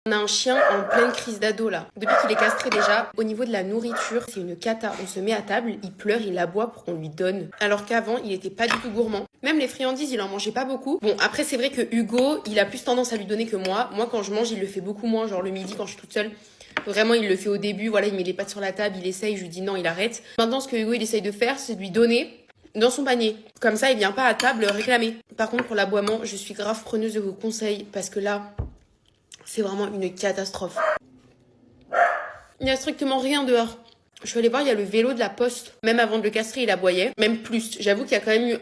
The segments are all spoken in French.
On a un chien en pleine crise d'ado là. Depuis qu'il est castré déjà, au niveau de la nourriture, c'est une cata. On se met à table, il pleure, il aboie pour qu'on lui donne. Alors qu'avant, il était pas du tout gourmand. Même les friandises, il en mangeait pas beaucoup. Bon, après c'est vrai que Hugo, il a plus tendance à lui donner que moi. Moi quand je mange, il le fait beaucoup moins, genre le midi quand je suis toute seule. Vraiment, il le fait au début, voilà, il met les pattes sur la table, il essaye, je lui dis non, il arrête. Maintenant, ce que Hugo, il essaye de faire, c'est de lui donner dans son panier. Comme ça, il vient pas à table réclamer. Par contre, pour l'aboiement, je suis grave preneuse de vos conseils parce que là, c'est vraiment une catastrophe. Il n'y a strictement rien dehors. Je suis allée voir, il y a le vélo de la poste. Même avant de le castrer, il aboyait. Même plus. J'avoue qu'il y a quand même eu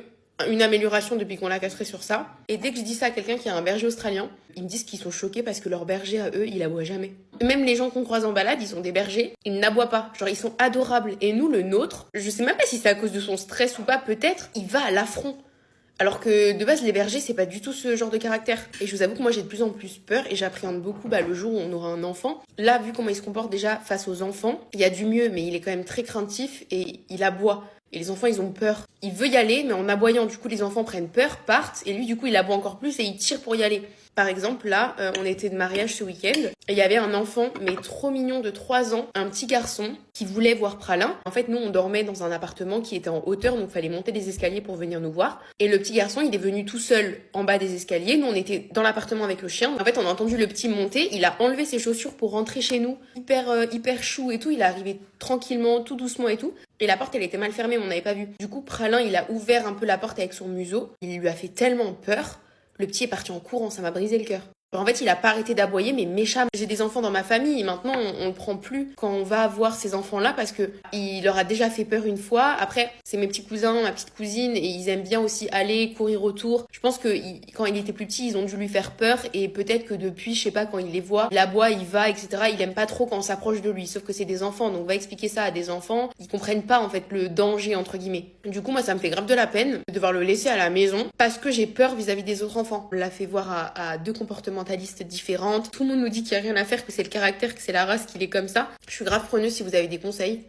une amélioration depuis qu'on l'a castré sur ça. Et dès que je dis ça à quelqu'un qui a un berger australien, ils me disent qu'ils sont choqués parce que leur berger à eux, il aboie jamais. Même les gens qu'on croise en balade, ils ont des bergers, ils n'aboient pas. Genre, ils sont adorables. Et nous, le nôtre, je sais même pas si c'est à cause de son stress ou pas, peut-être, il va à l'affront. Alors que de base, les bergers, c'est pas du tout ce genre de caractère. Et je vous avoue que moi, j'ai de plus en plus peur et j'appréhende beaucoup le jour où on aura un enfant. Là, vu comment il se comporte déjà face aux enfants, il y a du mieux, mais il est quand même très craintif et il aboie. Et les enfants, ils ont peur. Il veut y aller, mais en aboyant, du coup, les enfants prennent peur, partent, et lui, du coup, il aboie encore plus et il tire pour y aller. Par exemple, là, on était de mariage ce week-end, et il y avait un enfant, mais trop mignon, de 3 ans, un petit garçon, qui voulait voir Pralin. En fait, nous, on dormait dans un appartement qui était en hauteur, donc il fallait monter des escaliers pour venir nous voir. Et le petit garçon, il est venu tout seul en bas des escaliers. Nous, on était dans l'appartement avec le chien. En fait, on a entendu le petit monter, il a enlevé ses chaussures pour rentrer chez nous. Hyper chou et tout, il est arrivé tranquillement, tout doucement et tout. Et la porte, elle était mal fermée, mais on n'avait pas vu. Du coup, Pralin, il a ouvert un peu la porte avec son museau. Il lui a fait tellement peur. Le petit est parti en courant, ça m'a brisé le cœur. En fait, il a pas arrêté d'aboyer, mais méchamment. J'ai des enfants dans ma famille et maintenant, on le prend plus quand on va voir ces enfants-là parce que il leur a déjà fait peur une fois. Après, c'est mes petits cousins, ma petite cousine et ils aiment bien aussi aller courir autour. Je pense que quand il était plus petit, ils ont dû lui faire peur et peut-être que depuis, je sais pas, quand il les voit, il aboie, il va, etc. Il aime pas trop quand on s'approche de lui. Sauf que c'est des enfants, donc on va expliquer ça à des enfants. Ils comprennent pas en fait le danger entre guillemets. Du coup, moi, ça me fait grave de la peine de devoir le laisser à la maison parce que j'ai peur vis-à-vis des autres enfants. On l'a fait voir à deux comportementalistes différentes. Tout le monde nous dit qu'il n'y a rien à faire, que c'est le caractère, que c'est la race, qu'il est comme ça. Je suis grave preneuse si vous avez des conseils.